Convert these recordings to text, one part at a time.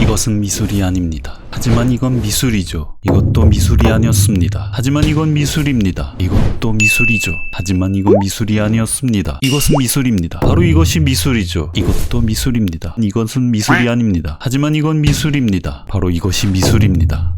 이것은 미술이 아닙니다. 하지만 이건 미술이죠. 이것도 미술이 아니었습니다. 하지만 이건 미술입니다. 이것도 미술이죠. 하지만 이건 미술이 아니었습니다. 이것은 미술입니다. 바로 이것이 미술이죠. 이것도 미술입니다. 이것은 미술이 아닙니다. 하지만 이건 미술입니다. 바로 이것이 미술입니다.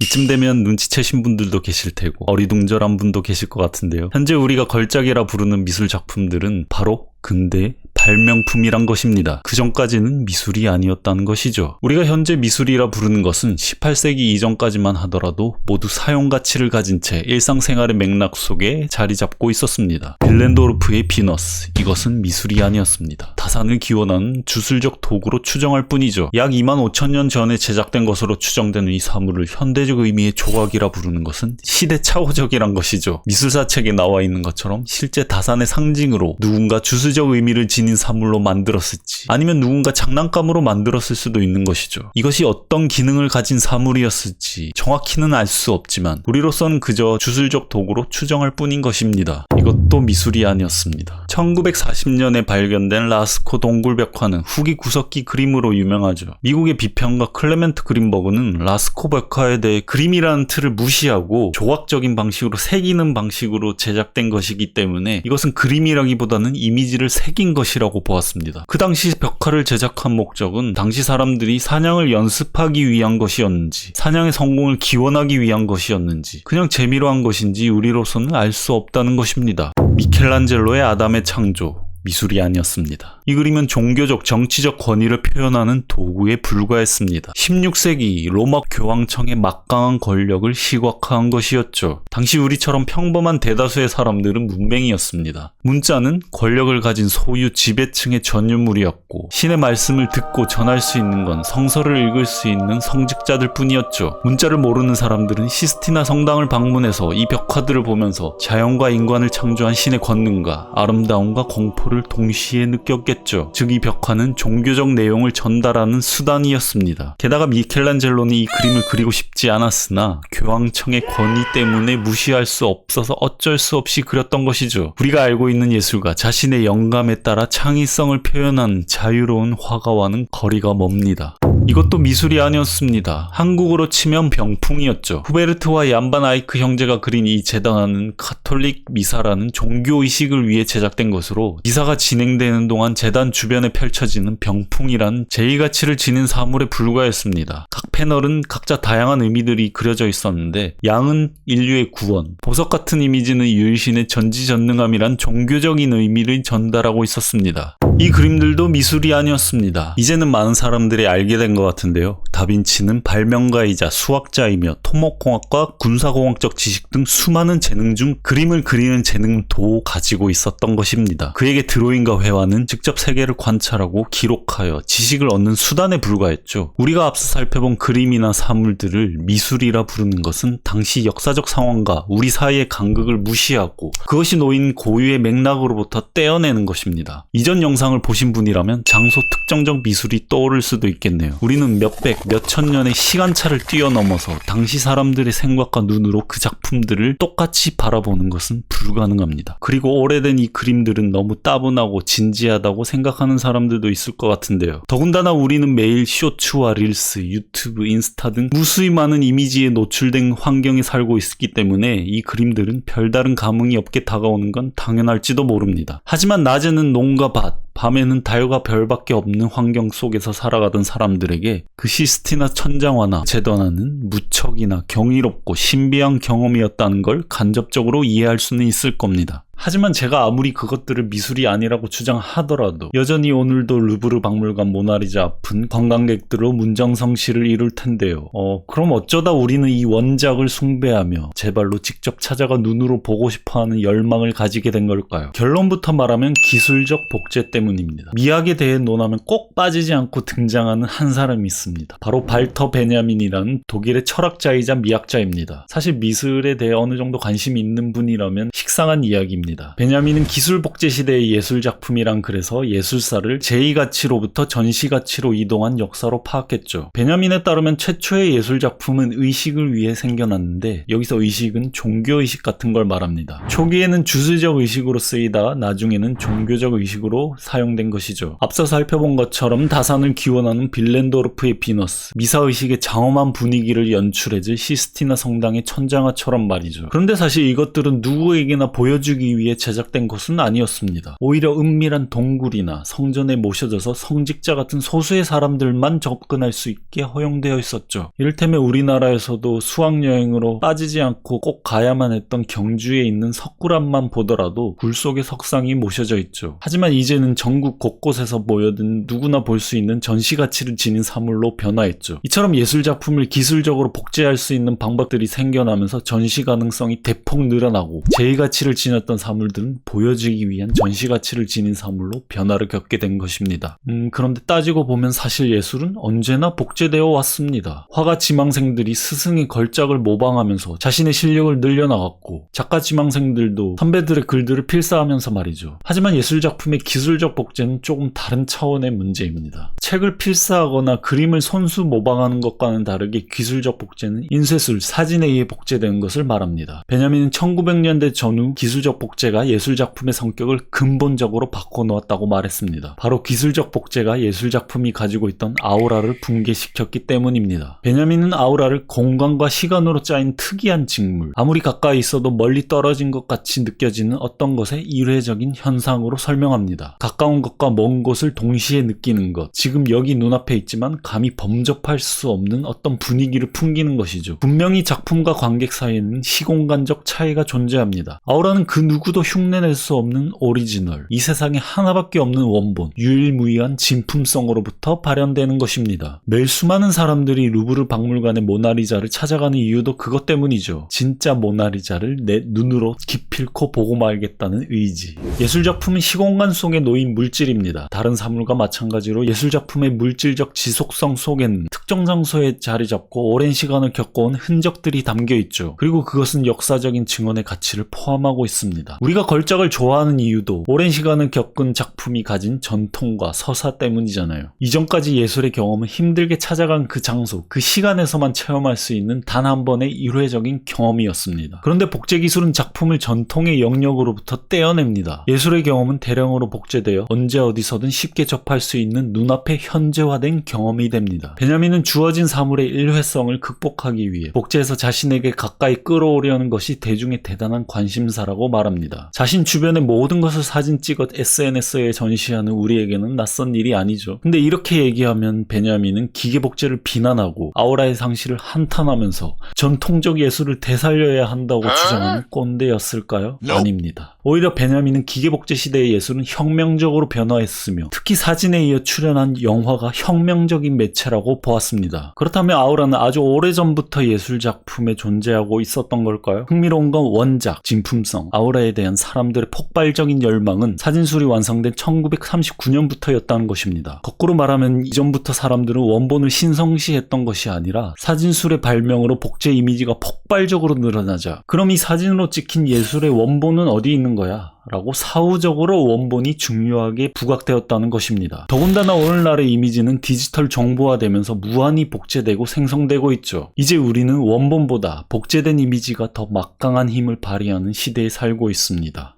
이쯤 되면 눈치채신 분들도 계실 테고 어리둥절한 분도 계실 것 같은데요. 현재 우리가 걸작이라 부르는 미술 작품들은 바로 근대의 발명품이란 것입니다. 그 전까지는 미술이 아니었다는 것이죠. 우리가 현재 미술이라 부르는 것은 18세기 이전까지만 하더라도 모두 사용가치를 가진 채 일상생활의 맥락 속에 자리 잡고 있었습니다. 빌렌도르프의 비너스, 이것은 미술이 아니었습니다. 다산을 기원하는 주술적 도구로 추정할 뿐이죠. 약 25,000년 전에 제작된 것으로 추정되는 이 사물을 현대적 의미의 조각이라 부르는 것은 시대착오적이란 것이죠. 미술사 책에 나와 있는 것처럼 실제 다산의 상징으로 누군가 주술적 의미를 지닌 사물로 만들었을지 아니면 누군가 장난감으로 만들었을 수도 있는 것이죠. 이것이 어떤 기능을 가진 사물이었을지 정확히는 알 수 없지만 우리로서는 그저 주술적 도구로 추정할 뿐인 것입니다. 이것도 미술이 아니었습니다. 1940년에 발견된 라스코 동굴벽화는 후기 구석기 그림으로 유명하죠. 미국의 비평가 클레멘트 그린버그는 라스코 벽화에 대해 그림이라는 틀을 무시하고 조각적인 방식으로 새기는 방식으로 제작된 것이기 때문에 이것은 그림이라기보다는 이미지를 새긴 것이라고 보았습니다. 그 당시 벽화를 제작한 목적은 당시 사람들이 사냥을 연습하기 위한 것이었는지 사냥의 성공을 기원하기 위한 것이었는지 그냥 재미로 한 것인지 우리로서는 알 수 없다는 것입니다. 미켈란젤로의 아담의 창조, 미술이 아니었습니다. 이 그림은 종교적, 정치적 권위를 표현하는 도구에 불과했습니다. 16세기 로마 교황청의 막강한 권력을 시각화한 것이었죠. 당시 우리처럼 평범한 대다수의 사람들은 문맹이었습니다. 문자는 권력을 가진 소유 지배층의 전유물이었고 신의 말씀을 듣고 전할 수 있는 건 성서를 읽을 수 있는 성직자들 뿐이었죠. 문자를 모르는 사람들은 시스티나 성당을 방문해서 이 벽화들을 보면서 자연과 인간을 창조한 신의 권능과 아름다움과 공포를 동시에 느꼈겠죠. 즉 이 벽화는 종교적 내용을 전달하는 수단이었습니다. 게다가 미켈란젤로는 이 그림을 그리고 싶지 않았으나 교황청의 권위 때문에 무시할 수 없어서 어쩔 수 없이 그렸던 것이죠. 우리가 알고 있는 예술가 자신의 영감에 따라 창의성을 표현하는 자유로운 화가와는 거리가 멉니다. 이것도 미술이 아니었습니다. 한국으로 치면 병풍이었죠. 후베르트와 얀반 아이크 형제가 그린 이 제단은 가톨릭 미사라는 종교의식을 위해 제작된 것으로 미사가 진행되는 동안 제단 주변에 펼쳐지는 병풍이라는 제의가치를 지닌 사물에 불과했습니다. 각 패널은 각자 다양한 의미들이 그려져 있었는데 양은 인류의 구원, 보석 같은 이미지는 유일신의 전지전능함이란 종교적인 의미를 전달하고 있었습니다. 이 그림들도 미술이 아니었습니다. 이제는 많은 사람들이 알게 된 것 같은데요. 다빈치는 발명가이자 수학자이며 토목공학과 군사공학적 지식 등 수많은 재능 중 그림을 그리는 재능도 가지고 있었던 것입니다. 그에게 드로잉과 회화는 직접 세계를 관찰하고 기록하여 지식을 얻는 수단에 불과했죠. 우리가 앞서 살펴본 그림이나 사물들을 미술이라 부르는 것은 당시 역사적 상황과 우리 사이의 간극을 무시하고 그것이 놓인 고유의 맥락으로부터 떼어내는 것입니다. 이전 영상을 보신 분이라면 장소 특정적 미술이 떠오를 수도 있겠네요. 우리는 몇백, 몇천 년의 시간차를 뛰어넘어서 당시 사람들의 생각과 눈으로 그 작품들을 똑같이 바라보는 것은 불가능합니다. 그리고 오래된 이 그림들은 너무 따분하고 진지하다고 생각하는 사람들도 있을 것 같은데요. 더군다나 우리는 매일 쇼츠와 릴스, 유튜브, 인스타 등 무수히 많은 이미지에 노출된 환경에 살고 있기 때문에 이 그림들은 별다른 감흥이 없게 다가오는 건 당연할지도 모릅니다. 하지만 낮에는 농과 밭, 밤에는 달과 별밖에 없는 환경 속에서 살아가던 사람들에게 그 시스티나 천장화나 제단화는 무척이나 경이롭고 신비한 경험이었다는 걸 간접적으로 이해할 수는 있을 겁니다. 하지만 제가 아무리 그것들을 미술이 아니라고 주장하더라도 여전히 오늘도 루브르 박물관 모나리자 앞은 관광객들로 문정성시를 이룰 텐데요. 그럼 어쩌다 우리는 이 원작을 숭배하며 제 발로 직접 찾아가 눈으로 보고 싶어하는 열망을 가지게 된 걸까요? 결론부터 말하면 기술적 복제 때문입니다. 미학에 대해 논하면 꼭 빠지지 않고 등장하는 한 사람이 있습니다. 바로 발터 베냐민이라는 독일의 철학자이자 미학자입니다. 사실 미술에 대해 어느 정도 관심이 있는 분이라면 식상한 이야기입니다. 베냐민입니다. 베냐민은 기술 복제 시대의 예술 작품이란 그래서 예술사를 제2가치로부터 전시가치로 이동한 역사로 파악했죠. 베냐민에 따르면 최초의 예술 작품은 의식을 위해 생겨났는데 여기서 의식은 종교의식 같은 걸 말합니다. 초기에는 주술적 의식으로 쓰이다 나중에는 종교적 의식으로 사용된 것이죠. 앞서 살펴본 것처럼 다산을 기원하는 빌렌도르프의 비너스, 미사의식의 장엄한 분위기를 연출해줄 시스티나 성당의 천장화처럼 말이죠. 그런데 사실 이것들은 누구에게나 보여주기 위해 제작된 것은 아니었습니다. 오히려 은밀한 동굴이나 성전에 모셔져서 성직자 같은 소수의 사람들만 접근할 수 있게 허용되어 있었죠. 이를테면 우리나라에서도 수학여행으로 빠지지 않고 꼭 가야만 했던 경주에 있는 석굴암만 보더라도 굴 속에 석상이 모셔져 있죠. 하지만 이제는 전국 곳곳에서 모여든 누구나 볼 수 있는 전시가치를 지닌 사물로 변화했죠. 이처럼 예술작품을 기술적으로 복제할 수 있는 방법들이 생겨나면서 전시 가능성이 대폭 늘어나고 제2가치를 지녔던 사물들은 보여주기 위한 전시가치를 지닌 사물로 변화를 겪게 된 것입니다. 그런데 따지고 보면 사실 예술은 언제나 복제되어 왔습니다. 화가 지망생들이 스승의 걸작을 모방하면서 자신의 실력을 늘려나갔고 작가 지망생들도 선배들의 글들을 필사하면서 말이죠. 하지만 예술작품의 기술적 복제는 조금 다른 차원의 문제입니다. 책을 필사하거나 그림을 손수 모방하는 것과는 다르게 기술적 복제는 인쇄술, 사진에 의해 복제되는 것을 말합니다. 베냐민은 1900년대 전후 기술적 복제가 예술작품의 성격을 근본적으로 바꿔놓았다고 말했습니다. 바로 기술적 복제가 예술작품이 가지고 있던 아우라를 붕괴시켰기 때문입니다. 베냐민은 아우라를 공간과 시간으로 짜인 특이한 직물, 아무리 가까이 있어도 멀리 떨어진 것 같이 느껴지는 어떤 것의 이례적인 현상으로 설명합니다. 가까운 것과 먼 곳을 동시에 느끼는 것, 지금 여기 눈앞에 있지만 감히 범접할 수 없는 어떤 분위기를 풍기는 것이죠. 분명히 작품과 관객 사이에는 시공간적 차이가 존재합니다. 아우라는 그 누구도 흉내낼 수 없는 오리지널, 이 세상에 하나밖에 없는 원본, 유일무이한 진품성으로부터 발현되는 것입니다. 매일 수많은 사람들이 루브르 박물관의 모나리자를 찾아가는 이유도 그것 때문이죠. 진짜 모나리자를 내 눈으로 기필코 보고 말겠다는 의지. 예술작품은 시공간 속에 놓인 물질입니다. 다른 사물과 마찬가지로 예술작품의 물질적 지속성 속에는 특정 장소에 자리 잡고 오랜 시간을 겪어온 흔적들이 담겨 있죠. 그리고 그것은 역사적인 증언의 가치를 포함하고 있습니다. 우리가 걸작을 좋아하는 이유도 오랜 시간을 겪은 작품이 가진 전통과 서사 때문이잖아요. 이전까지 예술의 경험은 힘들게 찾아간 그 장소, 그 시간에서만 체험할 수 있는 단 한 번의 일회적인 경험이었습니다. 그런데 복제 기술은 작품을 전통의 영역으로부터 떼어냅니다. 예술의 경험은 대량으로 복제되어 언제 어디서든 쉽게 접할 수 있는 눈앞에 현재화된 경험이 됩니다. 베냐민은 주어진 사물의 일회성을 극복하기 위해 복제해서 자신에게 가까이 끌어오려는 것이 대중의 대단한 관심사라고 말합니다. 자신 주변의 모든 것을 사진 찍어 SNS에 전시하는 우리에게는 낯선 일이 아니죠. 근데 이렇게 얘기하면 베냐민은 기계 복제를 비난하고 아우라의 상실을 한탄하면서 전통적 예술을 되살려야 한다고 주장하는 꼰대였을까요? 아닙니다. 오히려 베냐민은 기계 복제 시대의 예술은 혁명적으로 변화했으며 특히 사진에 이어 출연한 영화가 혁명적인 매체라고 보았습니다. 그렇다면 아우라는 아주 오래전부터 예술작품에 존재하고 있었던 걸까요? 흥미로운 건 원작, 진품성, 아우라에 대한 사람들의 폭발적인 열망은 사진술이 완성된 1939년부터였다는 것입니다. 거꾸로 말하면 이전부터 사람들은 원본을 신성시했던 것이 아니라 사진술의 발명으로 복제 이미지가 폭발적으로 늘어나자 그럼 이 사진으로 찍힌 예술의 원본은 어디 있는 거야? 라고 사후적으로 원본이 중요하게 부각되었다는 것입니다. 더군다나 오늘날의 이미지는 디지털 정보화되면서 무한히 복제되고 생성되고 있죠. 이제 우리는 원본보다 복제된 이미지가 더 막강한 힘을 발휘하는 시대에 살고 있습니다.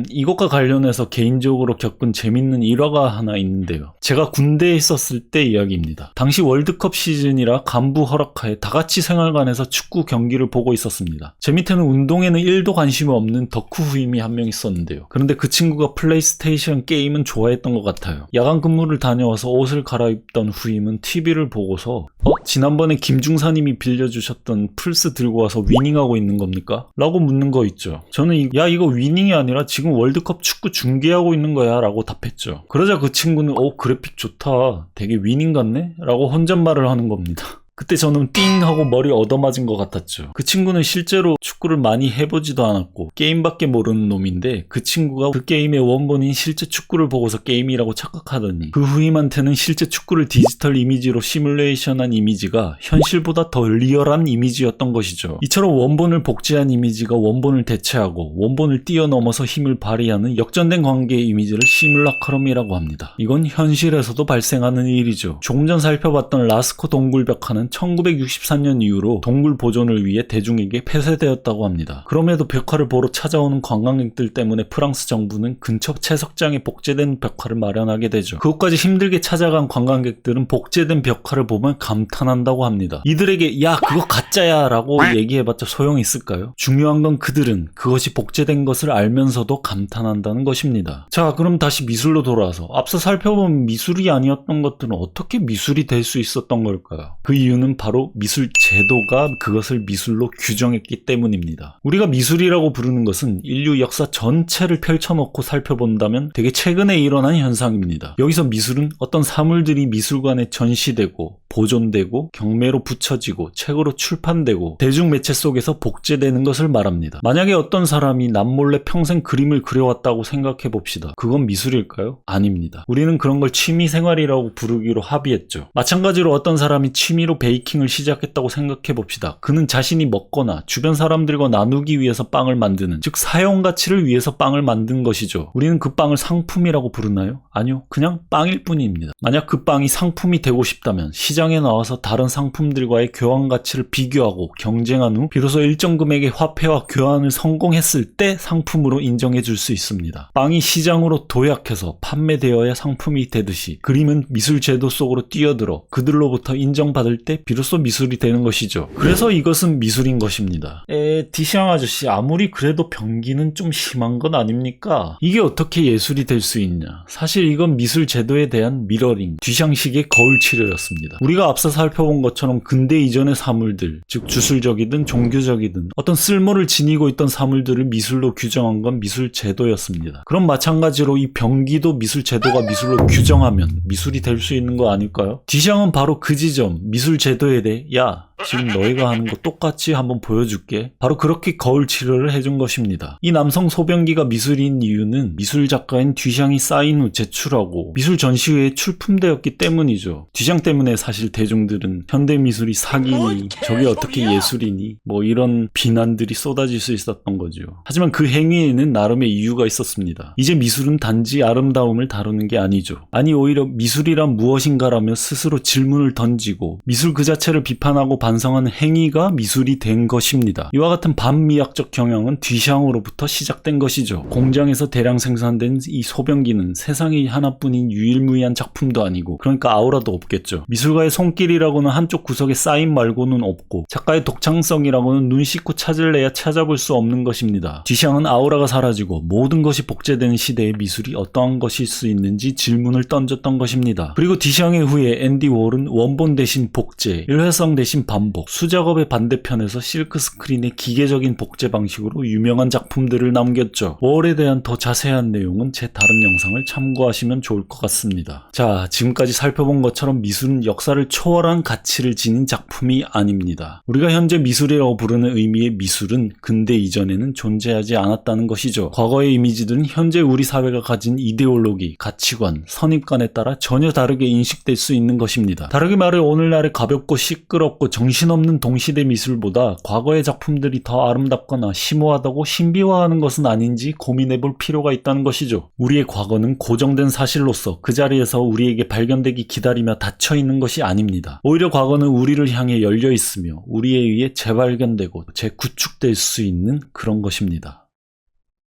이것과 관련해서 개인적으로 겪은 재밌는 일화가 하나 있는데요. 제가 군대에 있었을 때 이야기입니다. 당시 월드컵 시즌이라 간부 허락하에 다같이 생활관에서 축구 경기를 보고 있었습니다. 제 밑에는 운동에는 1도 관심이 없는 덕후 후임이 한 명 있었는데요. 그런데 그 친구가 플레이스테이션 게임은 좋아했던 것 같아요. 야간 근무를 다녀와서 옷을 갈아입던 후임은 TV를 보고서 지난번에 김중사님이 빌려주셨던 플스 들고 와서 위닝하고 있는 겁니까? 라고 묻는 거 있죠. 저는 야 이거 위닝이 아니라 지금 월드컵 축구 중계하고 있는 거야 라고 답했죠. 그러자 그 친구는 그래픽 좋다. 되게 위닝 같네? 라고 혼잣말을 하는 겁니다. 그때 저는 띵 하고 머리 얻어맞은 것 같았죠. 그 친구는 실제로 축구를 많이 해보지도 않았고 게임밖에 모르는 놈인데 그 친구가 그 게임의 원본인 실제 축구를 보고서 게임이라고 착각하더니 그 후임한테는 실제 축구를 디지털 이미지로 시뮬레이션한 이미지가 현실보다 더 리얼한 이미지였던 것이죠. 이처럼 원본을 복제한 이미지가 원본을 대체하고 원본을 뛰어넘어서 힘을 발휘하는 역전된 관계의 이미지를 시뮬라크럼이라고 합니다. 이건 현실에서도 발생하는 일이죠. 조금 전 살펴봤던 라스코 동굴벽화는 1963년 이후로 동굴 보존을 위해 대중에게 폐쇄되었다고 합니다. 그럼에도 벽화를 보러 찾아오는 관광객들 때문에 프랑스 정부는 근처 채석장에 복제된 벽화를 마련하게 되죠. 그곳까지 힘들게 찾아간 관광객들은 복제된 벽화를 보면 감탄한다고 합니다. 이들에게 야 그거 가짜야 라고 얘기해봤자 소용이 있을까요? 중요한 건 그들은 그것이 복제된 것을 알면서도 감탄한다는 것입니다. 자, 그럼 다시 미술로 돌아와서 앞서 살펴본 미술이 아니었던 것들은 어떻게 미술이 될 수 있었던 걸까요? 그 이유는 바로 미술 제도가 그것을 미술로 규정했기 때문입니다. 우리가 미술이라고 부르는 것은 인류 역사 전체를 펼쳐놓고 살펴본다면 되게 최근에 일어난 현상입니다. 여기서 미술은 어떤 사물들이 미술관에 전시되고 보존되고 경매로 붙여지고 책으로 출판되고 대중매체 속에서 복제되는 것을 말합니다. 만약에 어떤 사람이 남몰래 평생 그림을 그려왔다고 생각해 봅시다. 그건 미술일까요? 아닙니다. 우리는 그런 걸 취미생활이라고 부르기로 합의했죠. 마찬가지로 어떤 사람이 취미로 베이킹을 시작했다고 생각해 봅시다. 그는 자신이 먹거나 주변 사람들과 나누기 위해서 빵을 만드는, 즉 사용가치를 위해서 빵을 만든 것이죠. 우리는 그 빵을 상품이라고 부르나요? 아니요. 그냥 빵일 뿐입니다. 만약 그 빵이 상품이 되고 싶다면 시장에 나와서 다른 상품들과의 교환 가치를 비교하고 경쟁한 후 비로소 일정 금액의 화폐와 교환을 성공했을 때 상품으로 인정해 줄 수 있습니다. 빵이 시장으로 도약해서 판매되어야 상품이 되듯이 그림은 미술 제도 속으로 뛰어들어 그들로부터 인정받을 때 비로소 미술이 되는 것이죠. 그래서 이것은 미술인 것입니다. 디샹 아저씨, 아무리 그래도 병기는 좀 심한 건 아닙니까? 이게 어떻게 예술이 될 수 있냐? 사실 이건 미술 제도에 대한 미러링, 뒤샹식의 거울 치료였습니다. 우리가 앞서 살펴본 것처럼 근대 이전의 사물들, 즉 주술적이든 종교적이든 어떤 쓸모를 지니고 있던 사물들을 미술로 규정한 건 미술 제도였습니다. 그럼 마찬가지로 이 병기도 미술 제도가 미술로 규정하면 미술이 될 수 있는 거 아닐까요? 디샹은 바로 그 지점, 미술 제도에 대해 야, 지금 너희가 하는 거 똑같이 한번 보여줄게. 바로 그렇게 거울 치료를 해준 것입니다. 이 남성 소변기가 미술인 이유는 미술 작가인 뒤샹이 쌓인 후 제출하고 미술 전시회에 출품되었기 때문이죠. 뒤샹 때문에 사실 대중들은 현대미술이 사기니 저게 어떻게 예술이니 뭐 이런 비난들이 쏟아질 수 있었던 거죠. 하지만 그 행위에는 나름의 이유가 있었습니다. 이제 미술은 단지 아름다움을 다루는 게 아니죠. 아니 오히려 미술이란 무엇인가라며 스스로 질문을 던지고 미술 그 자체를 비판하고 반성하는 행위가 미술이 된 것입니다. 이와 같은 반미학적 경향은 뒤샹으로부터 시작된 것이죠. 공장에서 대량 생산된 이 소변기는 세상에 하나뿐인 유일무이한 작품도 아니고 그러니까 아우라도 없겠죠. 미술가의 손길이라고는 한쪽 구석에 쌓인 말고는 없고 작가의 독창성이라고는 눈 씻고 찾을래야 찾아볼 수 없는 것입니다. 뒤샹은 아우라가 사라지고 모든 것이 복제되는 시대의 미술이 어떠한 것일 수 있는지 질문을 던졌던 것입니다. 그리고 뒤샹의 후에 앤디 월은 원본 대신 복제, 일회성 대신 반복, 수작업의 반대편에서 실크 스크린의 기계적인 복제 방식으로 유명한 작품들을 남겼죠. 월에 대한 더 자세한 내용은 제 다른 영상을 참고하시면 좋을 것 같습니다. 자, 지금까지 살펴본 것처럼 미술은 역사를 초월한 가치를 지닌 작품이 아닙니다. 우리가 현재 미술이라고 부르는 의미의 미술은 근대 이전에는 존재하지 않았다는 것이죠. 과거의 이미지들은 현재 우리 사회가 가진 이데올로기, 가치관, 선입관에 따라 전혀 다르게 인식될 수 있는 것입니다. 다르게 말해 오늘날의 가볍고 시끄럽고 정신없는 동시대 미술보다 과거의 작품들이 더 아름답거나 심오하다고 신비화하는 것은 아닌지 고민해볼 필요가 있다는 것이죠. 우리의 과거는 고정된 사실로서 그 자리에서 우리에게 발견되기 기다리며 닫혀있는 것이 아닙니다. 오히려 과거는 우리를 향해 열려있으며 우리에 의해 재발견되고 재구축될 수 있는 그런 것입니다.